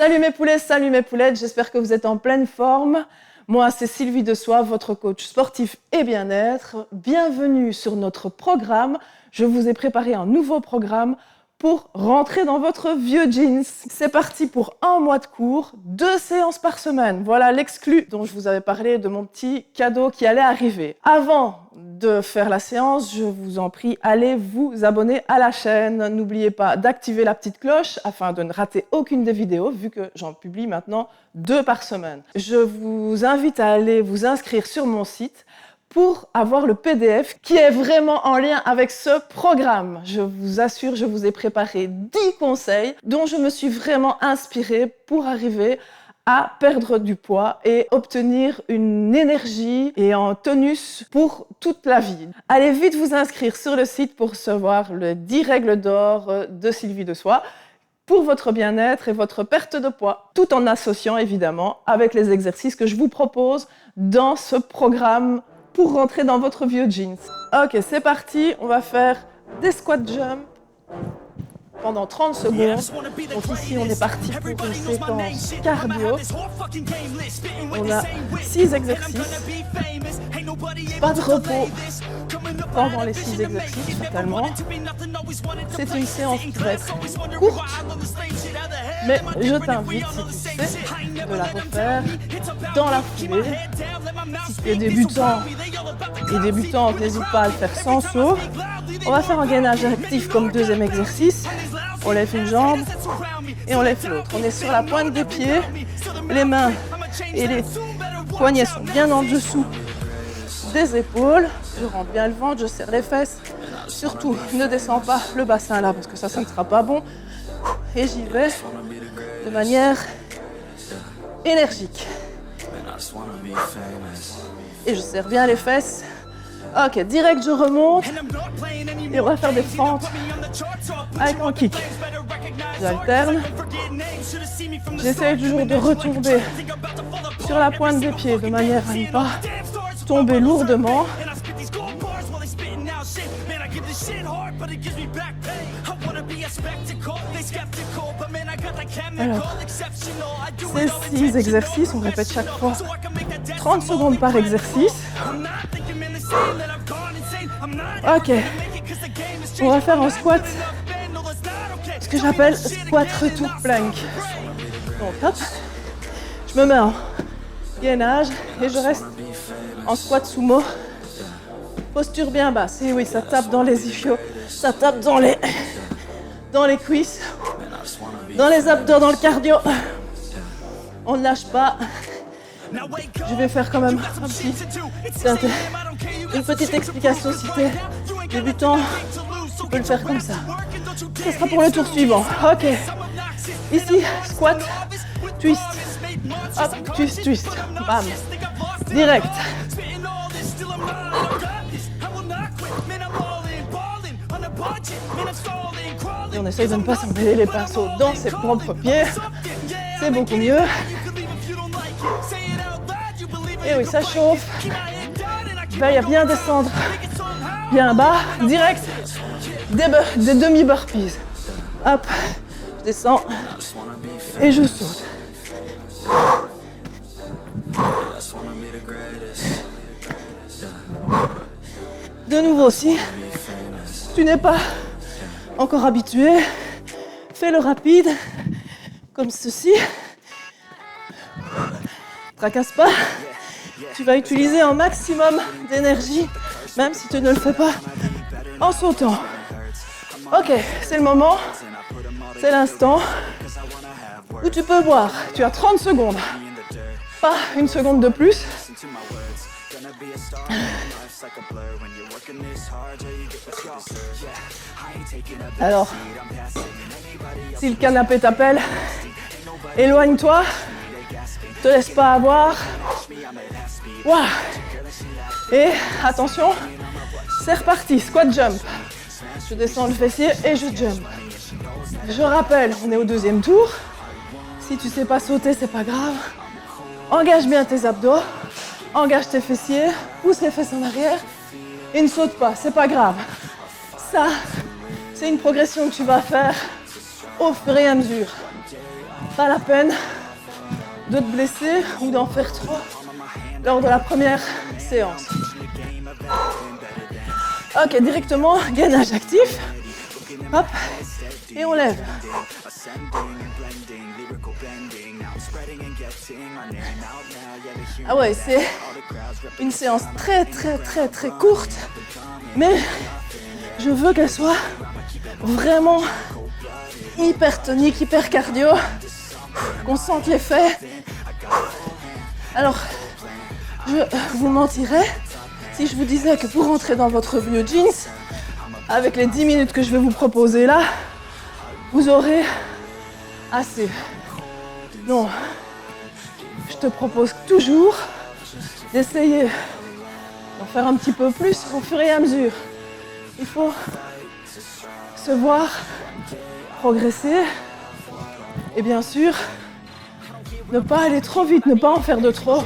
Salut mes poulets, salut mes poulettes, j'espère que vous êtes en pleine forme. Moi, c'est Sylvie Dessois, votre coach sportif et bien-être. Bienvenue sur notre programme. Je vous ai préparé un nouveau programme pour rentrer dans votre vieux jeans. C'est parti pour 1 mois de cours, 2 séances par semaine. Voilà l'exclu dont je vous avais parlé de mon petit cadeau qui allait arriver. Avant de faire la séance, je vous en prie, allez vous abonner à la chaîne. N'oubliez pas d'activer la petite cloche afin de ne rater aucune des vidéos, vu que j'en publie maintenant 2 par semaine. Je vous invite à aller vous inscrire sur mon site pour avoir le PDF qui est vraiment en lien avec ce programme. Je vous assure, je vous ai préparé 10 conseils dont je me suis vraiment inspirée pour arriver à perdre du poids et obtenir une énergie et un tonus pour toute la vie. Allez vite vous inscrire sur le site pour recevoir les 10 règles d'or de Sylvie Dessois pour votre bien-être et votre perte de poids, tout en associant évidemment avec les exercices que je vous propose dans ce programme pour rentrer dans votre vieux jeans. Ok, c'est parti, on va faire des squat jumps pendant 30 secondes. Donc ici, on est parti pour une séquence cardio. On a 6 exercices. Pas de repos pendant les 6 exercices, totalement. C'est une séance qui va être courte, mais je t'invite, si tu sais, de la refaire dans la foulée. Si tu es débutant et débutante, n'hésite pas à le faire sans saut. On va faire un gainage actif comme deuxième exercice. On lève une jambe et on lève l'autre. On est sur la pointe des pieds. Les mains et les poignets sont bien en dessous des épaules. Je rentre bien le ventre, je serre les fesses. Surtout, ne descends pas le bassin là parce que ça ne sera pas bon. Et j'y vais de manière énergique. Et je serre bien les fesses. Ok, direct je remonte. Et on va faire des fentes avec un kick. J'alterne. J'essaye toujours de retomber sur la pointe des pieds de manière à ne pas tomber lourdement. Alors, ces 6 exercices, on répète chaque fois 30 secondes par exercice. Ok, on va faire un squat, ce que j'appelle squat retour plank. Donc hop, je me mets en gainage et je reste en squat sumo. Posture bien basse. Et oui, ça tape dans les ischios, ça tape dans les cuisses, dans les abdos, dans le cardio. On ne lâche pas. Je vais faire quand même une petite explication si tu es débutant. Tu peux le faire comme ça. Ce sera pour le tour suivant. Ok. Ici, squat, twist. Hop, twist, twist. Bam. Direct. Et on essaye de ne pas s'emmêler les pinceaux dans ses propres pieds. C'est beaucoup mieux. Et oui, ça chauffe. Veille à bien descendre. Bien bas. Direct. Des demi-burpees. Hop. Je descends. Et je saute. De nouveau, si tu n'es pas encore habitué, fais-le rapide, comme ceci. Tracasse pas. Tu vas utiliser un maximum d'énergie, même si tu ne le fais pas en sautant. Ok, c'est le moment, c'est l'instant où tu peux boire. Tu as 30 secondes, pas une seconde de plus. Alors, si le canapé t'appelle, éloigne-toi, te laisse pas avoir. Wow. Et attention, c'est reparti, squat jump. Je descends le fessier et je jump. Je rappelle, on est au 2e tour. Si tu sais pas sauter, c'est pas grave. Engage bien tes abdos, engage tes fessiers, pousse les fesses en arrière et ne saute pas, c'est pas grave. Ça, c'est une progression que tu vas faire au fur et à mesure. Pas la peine de te blesser ou d'en faire trop lors de la première séance. Ok, directement, gainage actif. Hop, et on lève. Ah ouais, c'est une séance très courte, mais je veux qu'elle soit vraiment hyper tonique, hyper cardio, qu'on sente l'effet. Alors, je vous mentirais si je vous disais que pour rentrer dans votre vieux jeans, avec les 10 minutes que je vais vous proposer là, vous aurez assez. Non, je te propose toujours d'essayer d'en faire un petit peu plus au fur et à mesure. Il faut se voir progresser et bien sûr ne pas aller trop vite, ne pas en faire de trop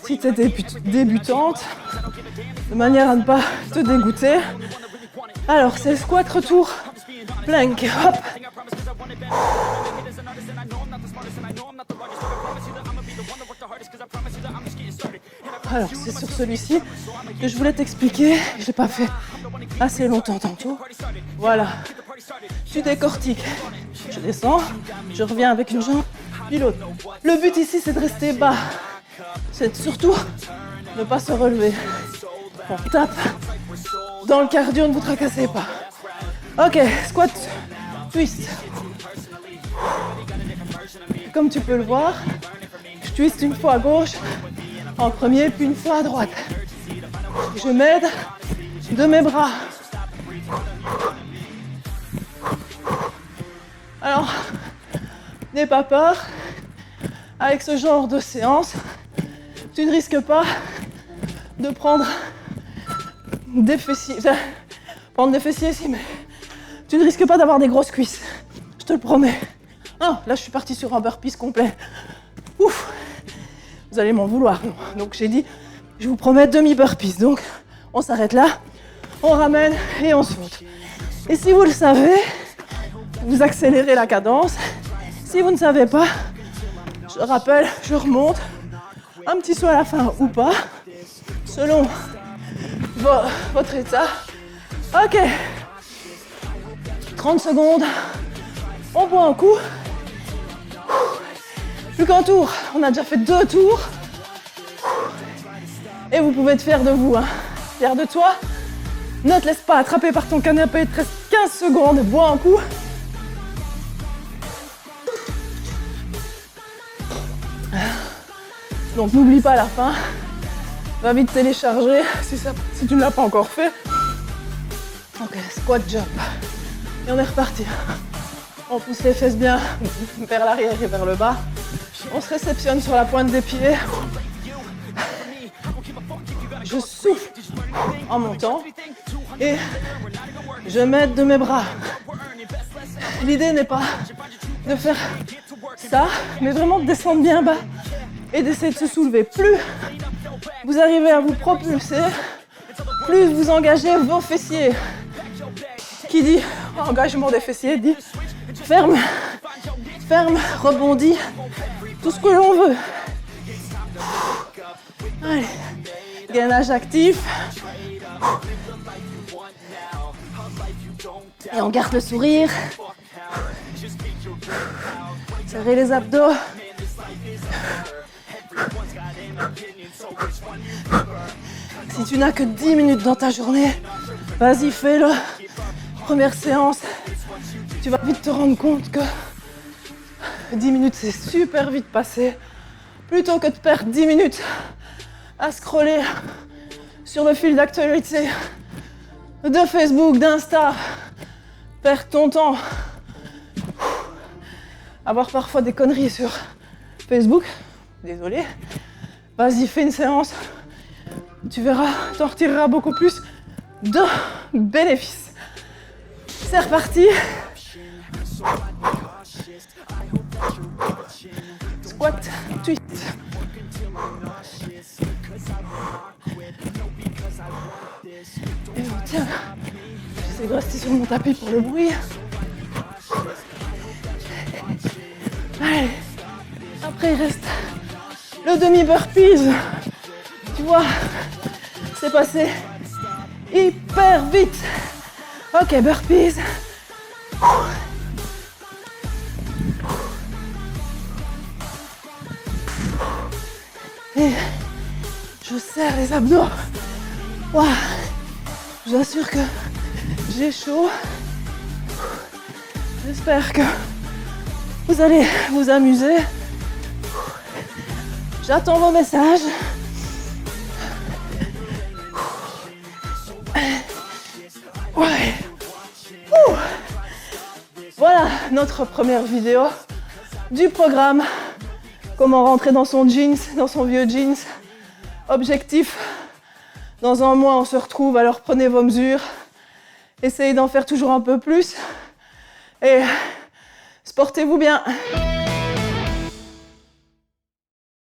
si tu es débutante, de manière à ne pas te dégoûter. Alors c'est squat retour, plank, hop. Alors c'est sur celui-ci que je voulais t'expliquer, je ne l'ai pas fait assez longtemps tantôt. Voilà, tu décortiques, je descends, je reviens avec une jambe, puis l'autre. Le but ici c'est de rester bas, c'est surtout ne pas se relever. On tape dans le cardio, ne vous tracassez pas. Ok, squat, twist. Comme tu peux le voir, je twiste une fois à gauche en premier, puis une fois à droite. Je m'aide de mes bras. Alors, n'aie pas peur. Avec ce genre de séance, tu ne risques pas de prendre des fessiers. Prendre des fessiers, si, mais tu ne risques pas d'avoir des grosses cuisses. Je te le promets. Ah, là, je suis partie sur un burpees complet. Ouf! Vous allez m'en vouloir. Donc, j'ai dit, je vous promets demi-burpees. Donc, on s'arrête là, on ramène et on saute. Et si vous le savez, vous accélérez la cadence. Si vous ne savez pas, je rappelle, je remonte. Un petit saut à la fin ou pas, selon votre état. Ok. 30 secondes. On boit un coup. Plus qu'un tour. On a déjà fait 2 tours. Et vous pouvez être fier de vous. Hein. Fier de toi. Ne te laisse pas attraper par ton canapé. Il te reste 15 secondes. Bois un coup. Donc n'oublie pas à la fin. Va vite télécharger si tu ne l'as pas encore fait. Ok, squat jump. Et on est reparti. On pousse les fesses bien vers l'arrière et vers le bas. On se réceptionne sur la pointe des pieds. Je souffle en montant et je m'aide de mes bras. L'idée n'est pas de faire ça, mais vraiment de descendre bien bas et d'essayer de se soulever. Plus vous arrivez à vous propulser, plus vous engagez vos fessiers. Qui dit engagement des fessiers dit ferme, rebondis, tout ce que l'on veut. Allez, gainage actif. Et on garde le sourire. Serrez les abdos. Si tu n'as que 10 minutes dans ta journée, vas-y, fais-le. Première séance, tu vas vite te rendre compte que 10 minutes, c'est super vite passé. Plutôt que de perdre 10 minutes à scroller sur le fil d'actualité de Facebook, d'Insta, perdre ton temps, avoir parfois des conneries sur Facebook, désolé, vas-y, fais une séance, tu verras, t'en retireras beaucoup plus de bénéfices. C'est reparti. Squat, twist. Et tiens, j'essaie de rester sur mon tapis pour le bruit. Allez. Après, il reste le demi-burpees. Tu vois, c'est passé hyper vite. Ok, burpees. Et je serre les abdos. Waouh. Je vous assure que j'ai chaud. J'espère que vous allez vous amuser. J'attends vos messages. Ouais. Voilà notre première vidéo du programme. Comment rentrer dans son jeans, dans son vieux jeans. Objectif, dans un mois on se retrouve, alors prenez vos mesures. Essayez d'en faire toujours un peu plus. Et sportez-vous bien.